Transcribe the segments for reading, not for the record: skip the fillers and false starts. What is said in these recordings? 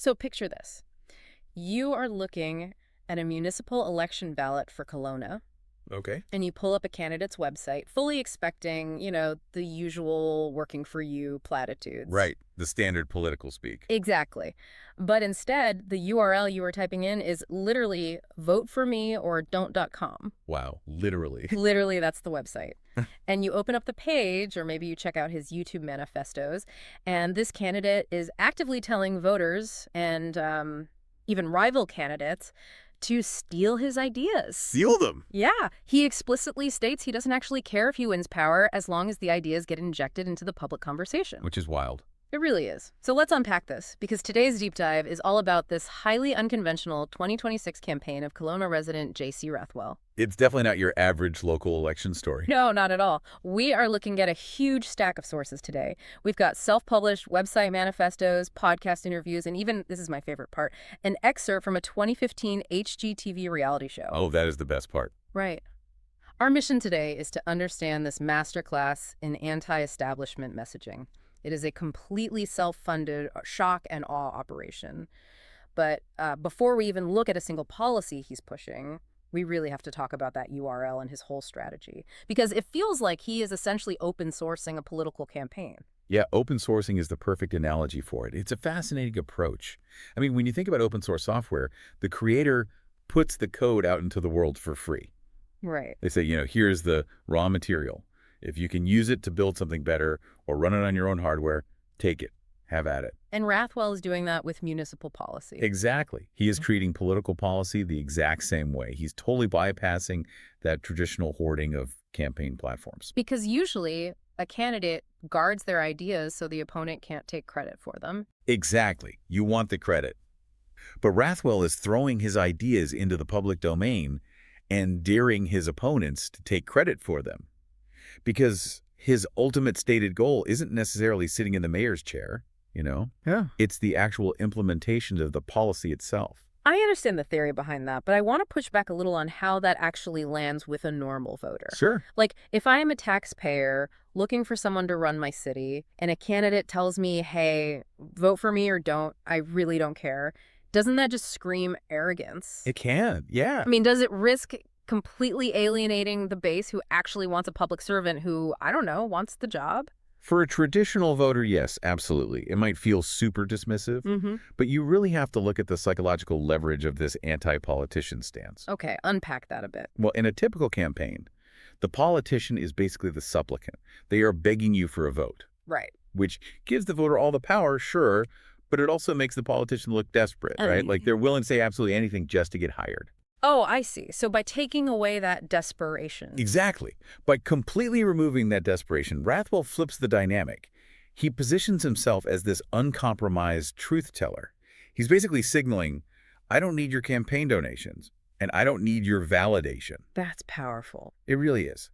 So picture this. You are looking at a municipal election ballot for Kelowna, Okay. and you pull up a candidate's website, fully expecting, the usual working for you platitudes. Right. The standard political speak. Exactly. But instead, the URL you were typing in is literally vote for me or don't.com. Wow. Literally. Literally, that's the website. And you open up the page, or maybe you check out his YouTube manifestos, and this candidate is actively telling voters and even rival candidates to steal his ideas. Steal them. Yeah, he explicitly states he doesn't actually care if he wins power as long as the ideas get injected into the public conversation. Which is wild. It really is. So let's unpack this, because today's deep dive is all about this highly unconventional 2026 campaign of Kelowna resident JC Rathwell. It's definitely not your average local election story. No, not at all. We are looking at a huge stack of sources today. We've got self-published website manifestos, podcast interviews, and even, this is my favorite part, an excerpt from a 2015 HGTV reality show. Oh, that is the best part. Right. Our mission today is to understand this masterclass in anti-establishment messaging. It is a completely self-funded shock and awe operation. But before we even look at a single policy he's pushing, we really have to talk about that URL and his whole strategy. Because it feels like he is essentially open sourcing a political campaign. Yeah, open sourcing is the perfect analogy for it. It's a fascinating approach. I mean, when you think about open source software, the creator puts the code out into the world for free. Right. They say, here's the raw material. If you can use it to build something better or run it on your own hardware, take it. Have at it. And Rathwell is doing that with municipal policy. Exactly. He is treating political policy the exact same way. He's totally bypassing that traditional hoarding of campaign platforms. Because usually a candidate guards their ideas so the opponent can't take credit for them. Exactly. You want the credit. But Rathwell is throwing his ideas into the public domain and daring his opponents to take credit for them. Because his ultimate stated goal isn't necessarily sitting in the mayor's chair, Yeah. It's the actual implementation of the policy itself. I understand the theory behind that, but I want to push back a little on how that actually lands with a normal voter. Sure. Like, if I am a taxpayer looking for someone to run my city, and a candidate tells me, hey, vote for me or don't, I really don't care, doesn't that just scream arrogance? It can, yeah. I mean, does it risk completely alienating the base who actually wants a public servant who, I don't know, wants the job? For a traditional voter, yes, absolutely. It might feel super dismissive, but you really have to look at the psychological leverage of this anti-politician stance. Okay, unpack that a bit. Well, in a typical campaign, the politician is basically the supplicant. They are begging you for a vote. Right. Which gives the voter all the power, sure, but it also makes the politician look desperate, right? Like they're willing to say absolutely anything just to get hired. Oh, I see. So by taking away that desperation. Exactly. By completely removing that desperation, Rathwell flips the dynamic. He positions himself as this uncompromised truth teller. He's basically signaling, I don't need your campaign donations, and I don't need your validation. That's powerful. It really is.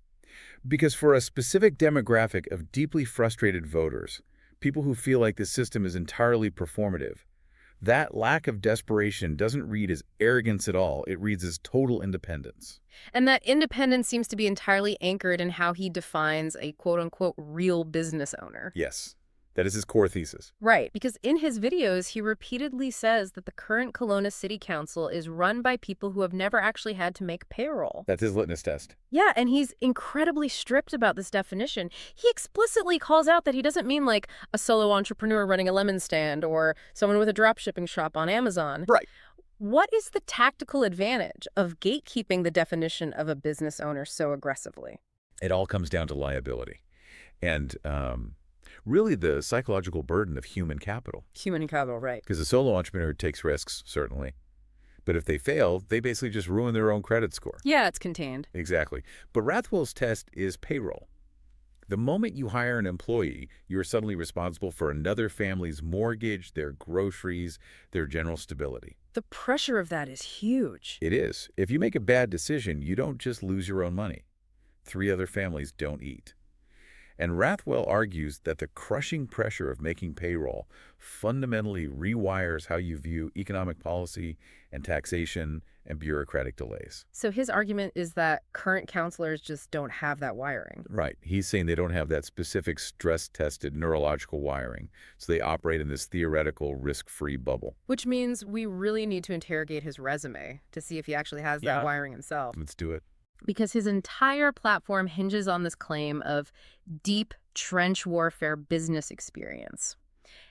Because for a specific demographic of deeply frustrated voters, people who feel like the system is entirely performative, that lack of desperation doesn't read as arrogance at all. It reads as total independence. And that independence seems to be entirely anchored in how he defines a quote-unquote real business owner. Yes, that is his core thesis. Right, because in his videos, he repeatedly says that the current Kelowna City Council is run by people who have never actually had to make payroll. That's his litmus test. Yeah, and he's incredibly strict about this definition. He explicitly calls out that he doesn't mean like a solo entrepreneur running a lemon stand or someone with a dropshipping shop on Amazon. Right. What is the tactical advantage of gatekeeping the definition of a business owner so aggressively? It all comes down to liability. And really the psychological burden of human capital. Human capital, right. Because a solo entrepreneur takes risks, certainly. But if they fail, they basically just ruin their own credit score. Yeah, it's contained. Exactly. But Rathwell's test is payroll. The moment you hire an employee, you're suddenly responsible for another family's mortgage, their groceries, their general stability. The pressure of that is huge. It is. If you make a bad decision, you don't just lose your own money. 3 other families don't eat. And Rathwell argues that the crushing pressure of making payroll fundamentally rewires how you view economic policy and taxation and bureaucratic delays. So his argument is that current counselors just don't have that wiring. Right. He's saying they don't have that specific stress-tested neurological wiring, so they operate in this theoretical risk-free bubble. Which means we really need to interrogate his resume to see if he actually has that wiring himself. Let's do it. Because his entire platform hinges on this claim of deep trench warfare business experience.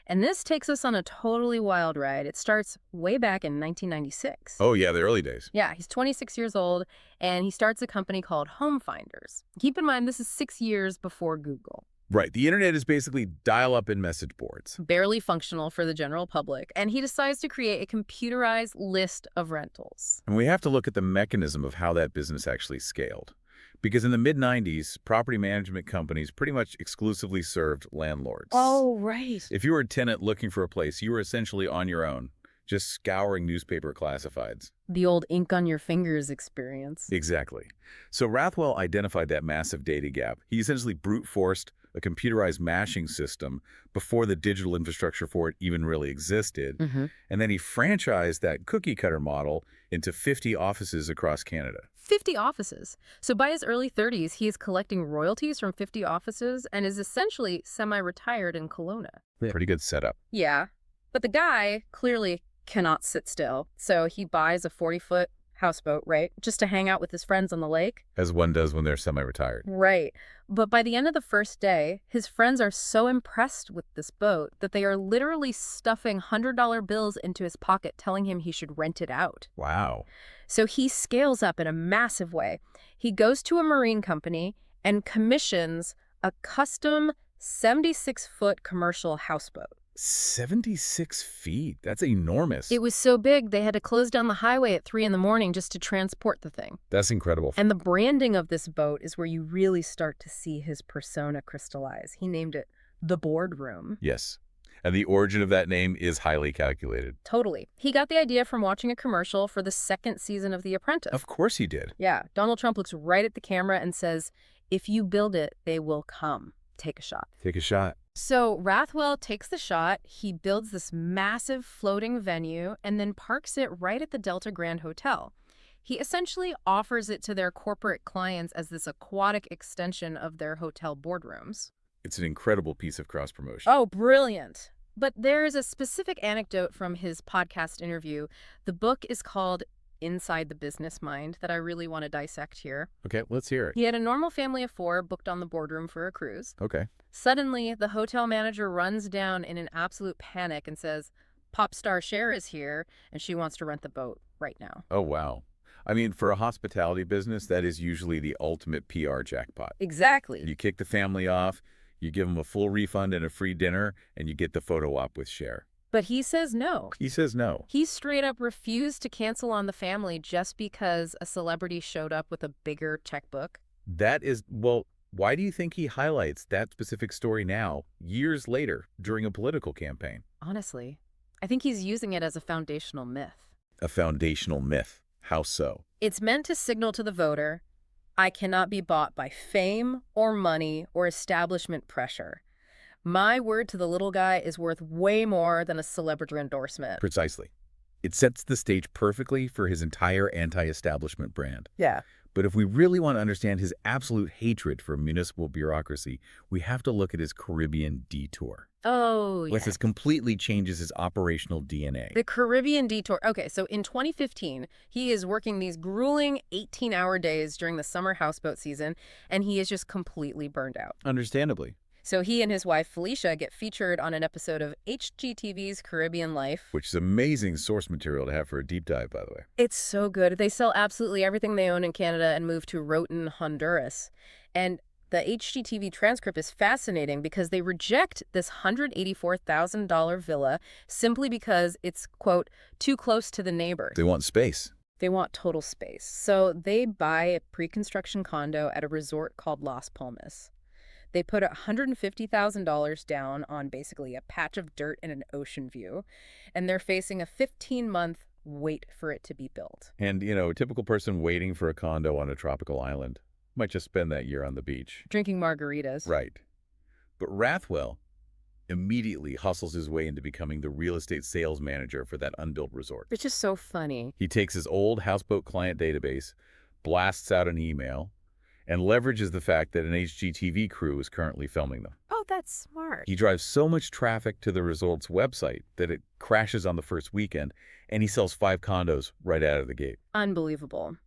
And this takes us on a totally wild ride. It starts way back in 1996. Oh, yeah, the early days. Yeah, he's 26 years old, and he starts a company called Home Finders. Keep in mind, this is 6 years before Google. Right. The internet is basically dial-up and message boards. Barely functional for the general public, and he decides to create a computerized list of rentals. And we have to look at the mechanism of how that business actually scaled. Because in the mid-90s, property management companies pretty much exclusively served landlords. Oh, right. If you were a tenant looking for a place, you were essentially on your own, just scouring newspaper classifieds. The old ink on your fingers experience. Exactly. So Rathwell identified that massive data gap. He essentially brute-forced a computerized mashing system before the digital infrastructure for it even really existed. And then he franchised that cookie-cutter model into 50 offices across Canada. 50 offices. So by his early 30s, he is collecting royalties from 50 offices and is essentially semi-retired in Kelowna. Pretty good setup. Yeah, but the guy clearly cannot sit still. So he buys a 40-foot houseboat, right, just to hang out with his friends on the lake. As one does when they're semi-retired. Right. But by the end of the first day, his friends are so impressed with this boat that they are literally stuffing $100 bills into his pocket, telling him he should rent it out. Wow. So he scales up in a massive way. He goes to a marine company and commissions a custom 76-foot commercial houseboat. 76 feet. That's enormous. It was so big, they had to close down the highway at 3 in the morning just to transport the thing. That's incredible. And the branding of this boat is where you really start to see his persona crystallize. He named it the Boardroom. Yes. And the origin of that name is highly calculated. Totally. He got the idea from watching a commercial for the second season of The Apprentice. Of course he did. Yeah. Donald Trump looks right at the camera and says, "If you build it, they will come. Take a shot." Take a shot. So Rathwell takes the shot, he builds this massive floating venue, and then parks it right at the Delta Grand Hotel. He essentially offers it to their corporate clients as this aquatic extension of their hotel boardrooms. It's an incredible piece of cross-promotion. Oh, brilliant. But there is a specific anecdote from his podcast interview. The book is called Inside the Business Mind that I really want to dissect here. Okay, let's hear it. He had a normal family of 4 booked on the boardroom for a cruise. Okay. Suddenly, the hotel manager runs down in an absolute panic and says, "Pop star Cher is here, and she wants to rent the boat right now." Oh, wow. I mean, for a hospitality business, that is usually the ultimate PR jackpot. Exactly. You kick the family off, you give them a full refund and a free dinner, and you get the photo op with Cher. But he says no. He says no. He straight up refused to cancel on the family just because a celebrity showed up with a bigger checkbook. That is, well, why do you think he highlights that specific story now, years later, during a political campaign? Honestly, I think he's using it as a foundational myth. A foundational myth. How so? It's meant to signal to the voter, I cannot be bought by fame or money or establishment pressure. My word to the little guy is worth way more than a celebrity endorsement. Precisely. It sets the stage perfectly for his entire anti-establishment brand. Yeah. But if we really want to understand his absolute hatred for municipal bureaucracy, we have to look at his Caribbean detour. Oh, yeah. Which this completely changes his operational DNA. The Caribbean detour. Okay, so in 2015, he is working these grueling 18-hour days during the summer houseboat season, and he is just completely burned out. Understandably. So he and his wife, Felicia, get featured on an episode of HGTV's Caribbean Life. Which is amazing source material to have for a deep dive, by the way. It's so good. They sell absolutely everything they own in Canada and move to Roatan, Honduras. And the HGTV transcript is fascinating because they reject this $184,000 villa simply because it's, quote, too close to the neighbors. They want space. They want total space. So they buy a pre-construction condo at a resort called Las Palmas. They put $150,000 down on basically a patch of dirt and an ocean view, and they're facing a 15-month wait for it to be built. And, you know, a typical person waiting for a condo on a tropical island might just spend that year on the beach. Drinking margaritas. Right. But Rathwell, immediately hustles his way into becoming the real estate sales manager for that unbuilt resort. Which is so funny. He takes his old houseboat client database, blasts out an email, and leverages the fact that an HGTV crew is currently filming them. Oh, that's smart. He drives so much traffic to the resort's website that it crashes on the first weekend, and he sells 5 condos right out of the gate. Unbelievable.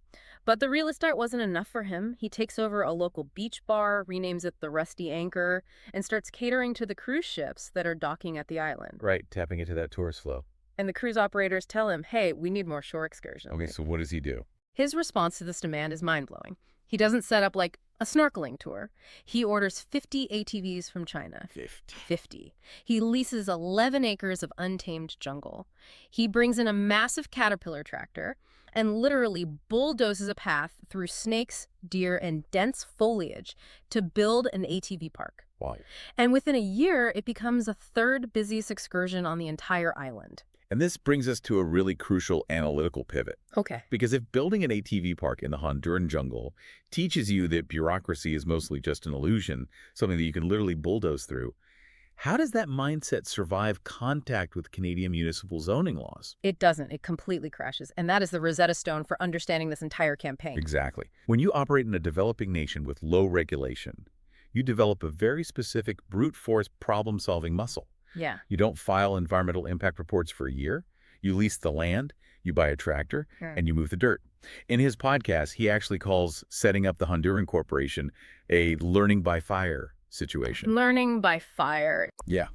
But the real estate wasn't enough for him. He takes over a local beach bar, renames it the Rusty Anchor, and starts catering to the cruise ships that are docking at the island. Right, tapping into that tourist flow. And the cruise operators tell him, hey, we need more shore excursions. Okay, so what does he do? His response to this demand is mind-blowing. He doesn't set up like a snorkeling tour. He orders 50 ATVs from China. 50. He leases 11 acres of untamed jungle. He brings in a massive Caterpillar tractor and literally bulldozes a path through snakes, deer, and dense foliage to build an ATV park. Wow. And within a year, it becomes the 3rd busiest excursion on the entire island. And this brings us to a really crucial analytical pivot. Okay. Because if building an ATV park in the Honduran jungle teaches you that bureaucracy is mostly just an illusion, something that you can literally bulldoze through, how does that mindset survive contact with Canadian municipal zoning laws? It doesn't. It completely crashes. And that is the Rosetta Stone for understanding this entire campaign. Exactly. When you operate in a developing nation with low regulation, you develop a very specific brute force problem-solving muscle. Yeah. You don't file environmental impact reports for a year. You lease the land, you buy a tractor, and you move the dirt. In his podcast, he actually calls setting up the Honduran corporation a learning by fire situation. Learning by fire. Yeah.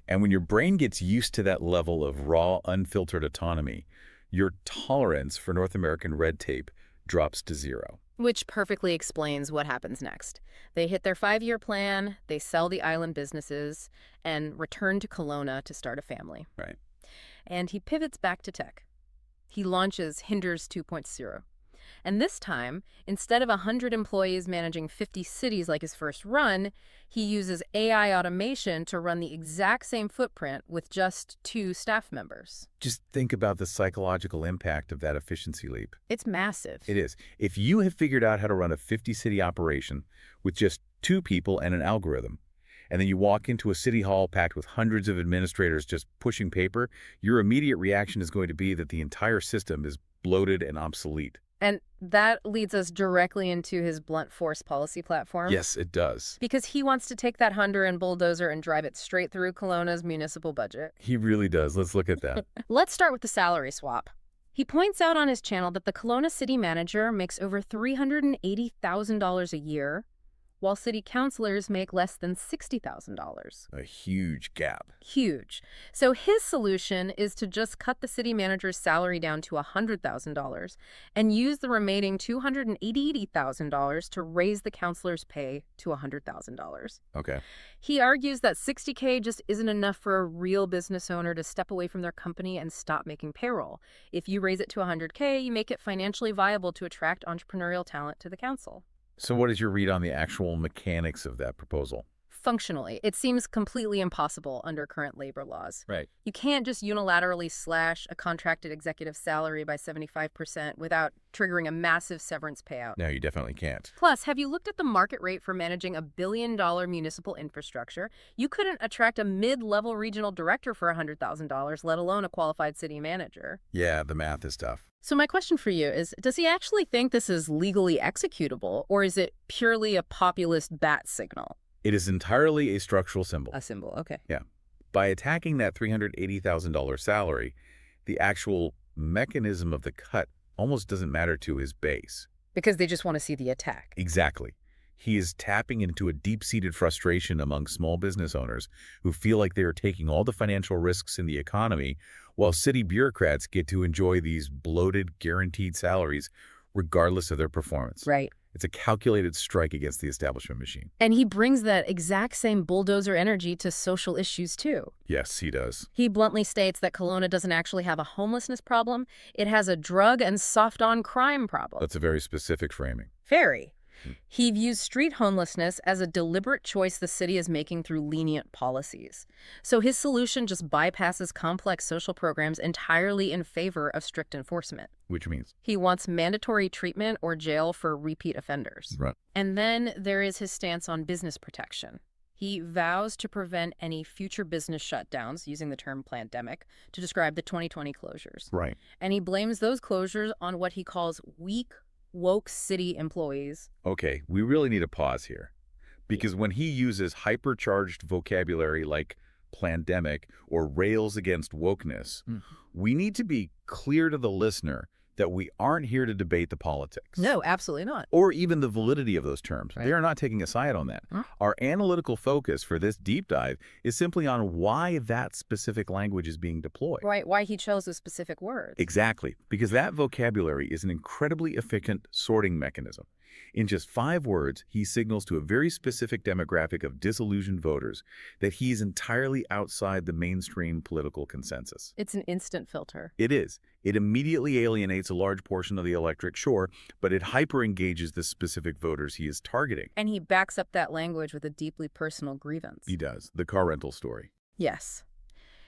And when your brain gets used to that level of raw, unfiltered autonomy, your tolerance for North American red tape drops to 0. Which perfectly explains what happens next. They hit their 5-year plan, they sell the island businesses, and return to Kelowna to start a family. Right. And he pivots back to tech. He launches Hinders 2.0. And this time, instead of 100 employees managing 50 cities like his first run, he uses AI automation to run the exact same footprint with just 2 staff members. Just think about the psychological impact of that efficiency leap. It's massive. It is. If you have figured out how to run a 50-city operation with just 2 people and an algorithm, and then you walk into a city hall packed with hundreds of administrators just pushing paper, your immediate reaction is going to be that the entire system is bloated and obsolete. And that leads us directly into his blunt force policy platform. Yes, it does. Because he wants to take that Honduran bulldozer and drive it straight through Kelowna's municipal budget. He really does. Let's look at that. Let's start with the salary swap. He points out on his channel that the Kelowna city manager makes over $380,000 a year, while city councilors make less than $60,000. A huge gap. Huge. So his solution is to just cut the city manager's salary down to $100,000 and use the remaining $280,000 to raise the councilor's pay to $100,000. Okay. He argues that $60K just isn't enough for a real business owner to step away from their company and stop making payroll. If you raise it to $100K, you make it financially viable to attract entrepreneurial talent to the council. So what is your read on the actual mechanics of that proposal? Functionally, it seems completely impossible under current labor laws. Right. You can't just unilaterally slash a contracted executive salary by 75% without triggering a massive severance payout. No, you definitely can't. Plus, have you looked at the market rate for managing $1 billion municipal infrastructure? You couldn't attract a mid-level regional director for $100,000, let alone a qualified city manager. Yeah, the math is tough. So my question for you is, does he actually think this is legally executable, or is it purely a populist bat signal? It is entirely a structural symbol. A symbol, okay. Yeah. By attacking that $380,000 salary, the actual mechanism of the cut almost doesn't matter to his base. Because they just want to see the attack. Exactly. He is tapping into a deep-seated frustration among small business owners who feel like they are taking all the financial risks in the economy while city bureaucrats get to enjoy these bloated, guaranteed salaries regardless of their performance. Right. It's a calculated strike against the establishment machine. And he brings that exact same bulldozer energy to social issues, too. Yes, he does. He bluntly states that Kelowna doesn't actually have a homelessness problem. It has a drug and soft-on crime problem. That's a very specific framing. Very. He views street homelessness as a deliberate choice the city is making through lenient policies. So his solution just bypasses complex social programs entirely in favor of strict enforcement. Which means? He wants mandatory treatment or jail for repeat offenders. Right. And then there is his stance on business protection. He vows to prevent any future business shutdowns, using the term pandemic, to describe the 2020 closures. Right. And he blames those closures on what he calls weak, woke city employees. Okay, we really need a pause here. Because when he uses hypercharged vocabulary like plandemic or rails against wokeness, we need to be clear to the listener that we aren't here to debate the politics. No, absolutely not. Or even the validity of those terms. Right. They are not taking a side on that. Huh? Our analytical focus for this deep dive is simply on why that specific language is being deployed. Right, why he chose those specific words. Exactly, because that vocabulary is an incredibly efficient sorting mechanism. In just 5 words, he signals to a very specific demographic of disillusioned voters that he is entirely outside the mainstream political consensus. It's an instant filter. It is. It immediately alienates a large portion of the electorate, sure, but it hyper-engages the specific voters he is targeting. And he backs up that language with a deeply personal grievance. He does. The car rental story. Yes.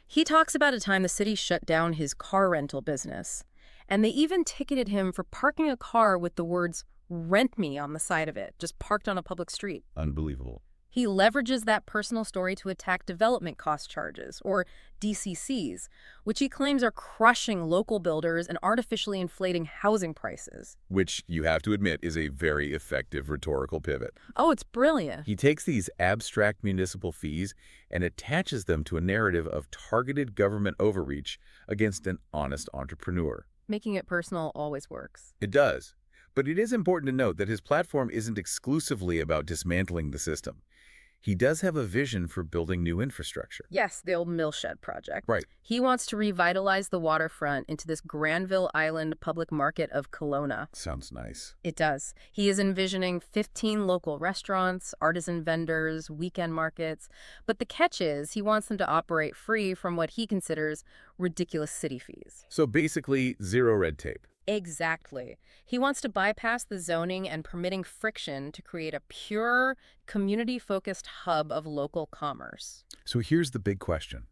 He talks about a time the city shut down his car rental business, and they even ticketed him for parking a car with the words "rent me" on the side of it, just parked on a public street. Unbelievable. He leverages that personal story to attack development cost charges, or DCCs, which he claims are crushing local builders and artificially inflating housing prices. Which, you have to admit, is a very effective rhetorical pivot. Oh, it's brilliant. He takes these abstract municipal fees and attaches them to a narrative of targeted government overreach against an honest entrepreneur. Making it personal always works. It does. But it is important to note that his platform isn't exclusively about dismantling the system. He does have a vision for building new infrastructure. Yes, the old mill shed project. Right. He wants to revitalize the waterfront into this Granville Island public market of Kelowna. Sounds nice. It does. He is envisioning 15 local restaurants, artisan vendors, weekend markets. But the catch is he wants them to operate free from what he considers ridiculous city fees. So basically, zero red tape. Exactly. He wants to bypass the zoning and permitting friction to create a pure, community-focused hub of local commerce. So here's the big question.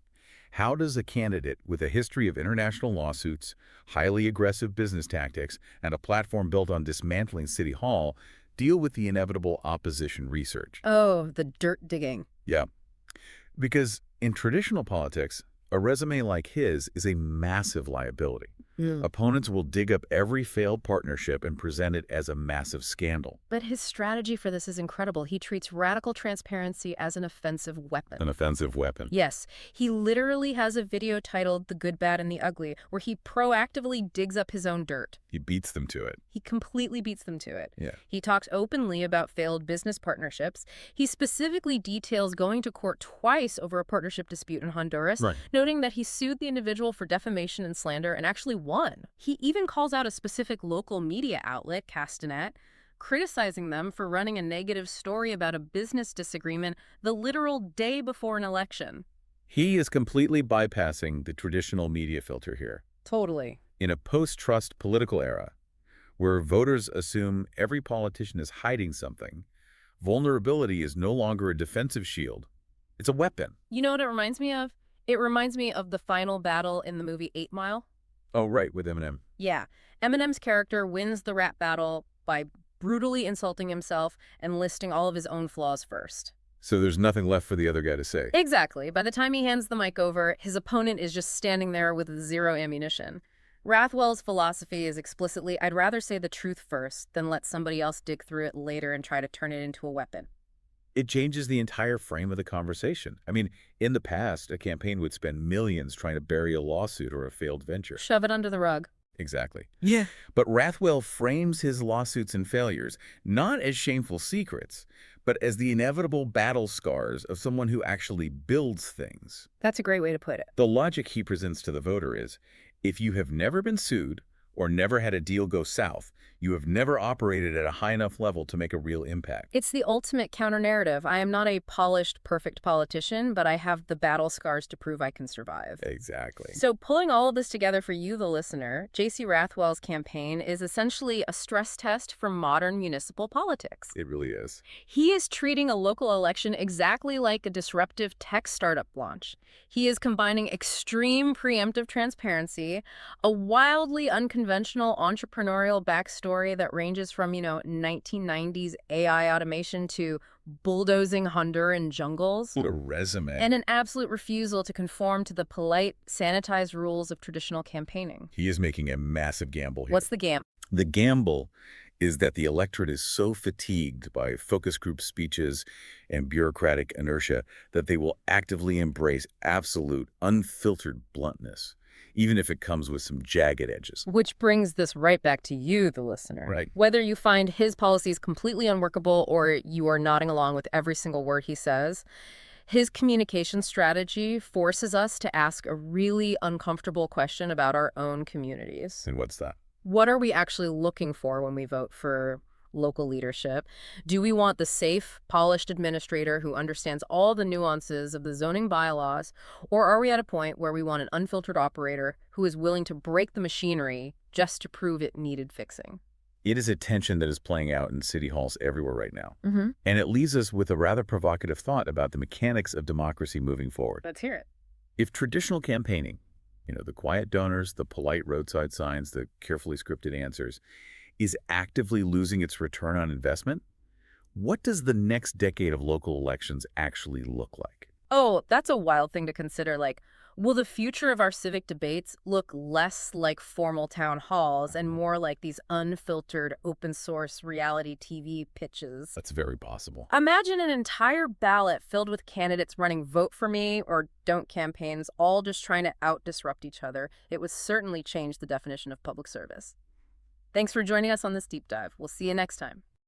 How does a candidate with a history of international lawsuits, highly aggressive business tactics, and a platform built on dismantling City Hall deal with the inevitable opposition research? Oh, the dirt digging. Yeah. Because in traditional politics, a resume like his is a massive liability. Opponents will dig up every failed partnership and present it as a massive scandal. But his strategy for this is incredible. He treats radical transparency as an offensive weapon. An offensive weapon. Yes, he literally has a video titled "The Good, Bad, and the Ugly," where he proactively digs up his own dirt. He beats them to it. He completely beats them to it. Yeah. He talks openly about failed business partnerships. He specifically details going to court twice over a partnership dispute in Honduras, Right. noting that he sued the individual for defamation and slander and actually won. He even calls out a specific local media outlet, Castanet, criticizing them for running a negative story about a business disagreement the literal day before an election. He is completely bypassing the traditional media filter here. Totally. In a post-trust political era, where voters assume every politician is hiding something, vulnerability is no longer a defensive shield. It's a weapon. You know what it reminds me of? It reminds me of the final battle in the movie 8 Mile. Oh, right, with Eminem. Yeah. Eminem's character wins the rap battle by brutally insulting himself and listing all of his own flaws first. So there's nothing left for the other guy to say. Exactly. By the time he hands the mic over, his opponent is just standing there with zero ammunition. Rathwell's philosophy is explicitly, I'd rather say the truth first than let somebody else dig through it later and try to turn it into a weapon. It changes the entire frame of the conversation. I mean, in the past, a campaign would spend millions trying to bury a lawsuit or a failed venture. Shove it under the rug. Exactly. Yeah. But Rathwell frames his lawsuits and failures not as shameful secrets, but as the inevitable battle scars of someone who actually builds things. That's a great way to put it. The logic he presents to the voter is, if you have never been sued or never had a deal go south, you have never operated at a high enough level to make a real impact. It's the ultimate counter-narrative. I am not a polished, perfect politician, but I have the battle scars to prove I can survive. Exactly. So pulling all of this together for you, the listener, JC Rathwell's campaign is essentially a stress test for modern municipal politics. It really is. He is treating a local election exactly like a disruptive tech startup launch. He is combining extreme preemptive transparency, a wildly unconventional unconventional entrepreneurial backstory that ranges from, 1990s AI automation to bulldozing Honduran jungles, What a resume. and an absolute refusal to conform to the polite, sanitized rules of traditional campaigning. He is making a massive gamble here. What's the game? The gamble is that the electorate is so fatigued by focus group speeches and bureaucratic inertia that they will actively embrace absolute, unfiltered bluntness, even if it comes with some jagged edges. Which brings this right back to you, the listener. Right. Whether you find his policies completely unworkable or you are nodding along with every single word he says, his communication strategy forces us to ask a really uncomfortable question about our own communities. And what's that? What are we actually looking for when we vote for local leadership? Do we want the safe, polished administrator who understands all the nuances of the zoning bylaws, or are we at a point where we want an unfiltered operator who is willing to break the machinery just to prove it needed fixing? It is a tension that is playing out in city halls everywhere right now. Mm-hmm. And it leaves us with a rather provocative thought about the mechanics of democracy moving forward. Let's hear it. If traditional campaigning, the quiet donors, the polite roadside signs, the carefully scripted answers, is actively losing its return on investment, what does the next decade of local elections actually look like? Oh, that's a wild thing to consider. Like, will the future of our civic debates look less like formal town halls and more like these unfiltered open source reality TV pitches? That's very possible. Imagine an entire ballot filled with candidates running vote for me or don't campaigns, all just trying to out-disrupt each other. It would certainly change the definition of public service. Thanks for joining us on this deep dive. We'll see you next time.